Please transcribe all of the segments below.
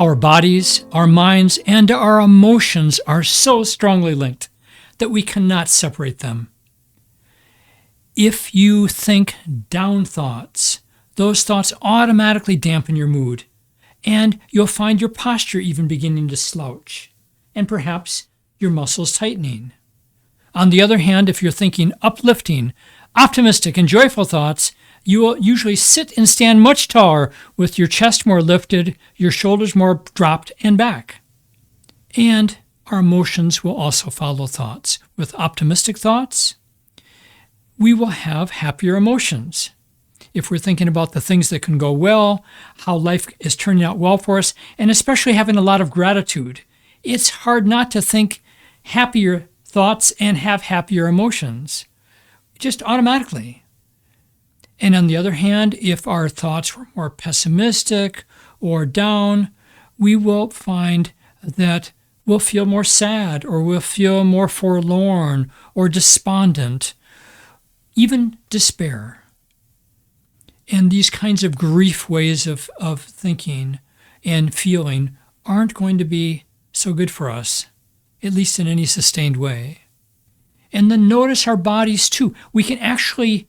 Our bodies, our minds, and our emotions are so strongly linked that we cannot separate them. If you think down thoughts, those thoughts automatically dampen your mood, and you'll find your posture even beginning to slouch, and perhaps your muscles tightening. On the other hand, if you're thinking uplifting, optimistic, and joyful thoughts, you will usually sit and stand much taller with your chest more lifted, your shoulders more dropped and back. And our emotions will also follow thoughts. With optimistic thoughts, we will have happier emotions. If we're thinking about the things that can go well, how life is turning out well for us, and especially having a lot of gratitude, it's hard not to think happier thoughts and have happier emotions, just automatically. And on the other hand, if our thoughts were more pessimistic or down, we will find that we'll feel more sad, or we'll feel more forlorn or despondent, even despair. And these kinds of grief ways of thinking and feeling aren't going to be so good for us, at least in any sustained way. And then notice our bodies too. We can actually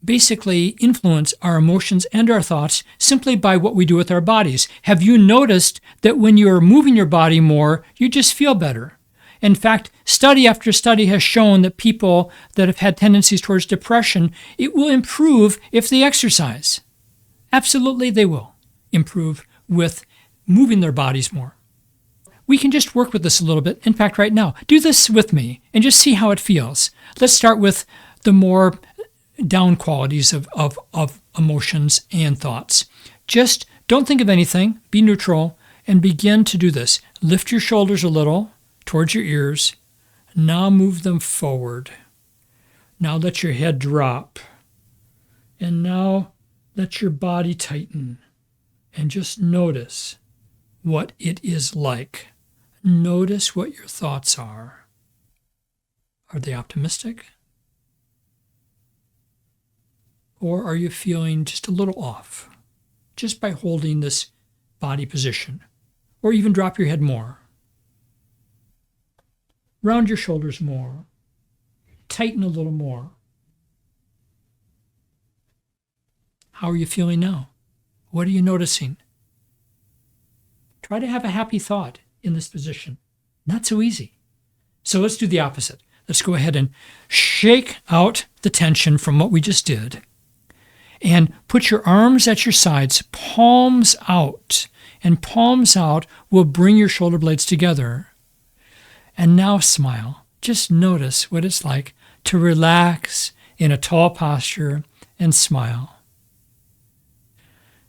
basically influence our emotions and our thoughts simply by what we do with our bodies. Have you noticed that when you're moving your body more, you just feel better? In fact, study after study has shown that people that have had tendencies towards depression, it will improve if they exercise. Absolutely, they will improve with moving their bodies more. We can just work with this a little bit. In fact, right now, do this with me and just see how it feels. Let's start with the more down qualities of emotions and thoughts. Just don't think of anything, be neutral, and begin to do this. Lift your shoulders a little towards your ears. Now move them forward. Now let your head drop. And now let your body tighten. And just notice what it is like. Notice what your thoughts are. Are they optimistic? Or are you feeling just a little off, just by holding this body position? Or even drop your head more. Round your shoulders more. Tighten a little more. How are you feeling now? What are you noticing? Try to have a happy thought in this position. Not so easy. So let's do the opposite. Let's go ahead and shake out the tension from what we just did. And put your arms at your sides, palms out. And palms out will bring your shoulder blades together. And now smile. Just notice what it's like to relax in a tall posture and smile.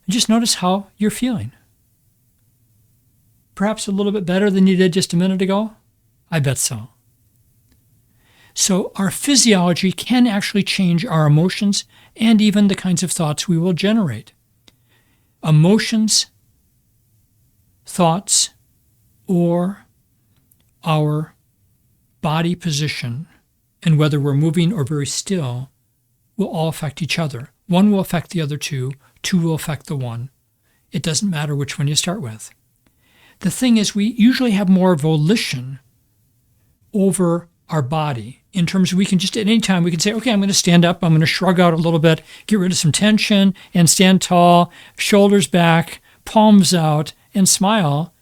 And just notice how you're feeling. Perhaps a little bit better than you did just a minute ago? I bet so. So our physiology can actually change our emotions and even the kinds of thoughts we will generate. Emotions, thoughts, or our body position, and whether we're moving or very still, will all affect each other. One will affect the other two will affect the one. It doesn't matter which one you start with. The thing is, we usually have more volition over our body in terms of we can just at any time we can say, okay, I'm going to stand up, I'm going to shrug out a little bit, get rid of some tension and stand tall, shoulders back, palms out, and smile,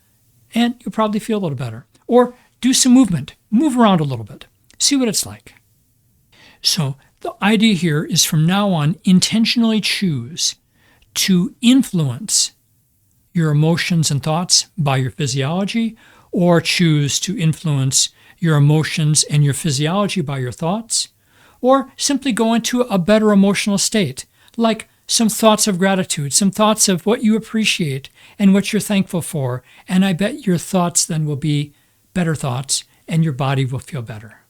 and you'll probably feel a little better. Or do some movement, move around a little bit, see what it's like. So the idea here is from now on, intentionally choose to influence your emotions and thoughts by your physiology, or choose to influence your emotions and your physiology by your thoughts, or simply go into a better emotional state, like some thoughts of gratitude, some thoughts of what you appreciate and what you're thankful for, and I bet your thoughts then will be better thoughts and your body will feel better.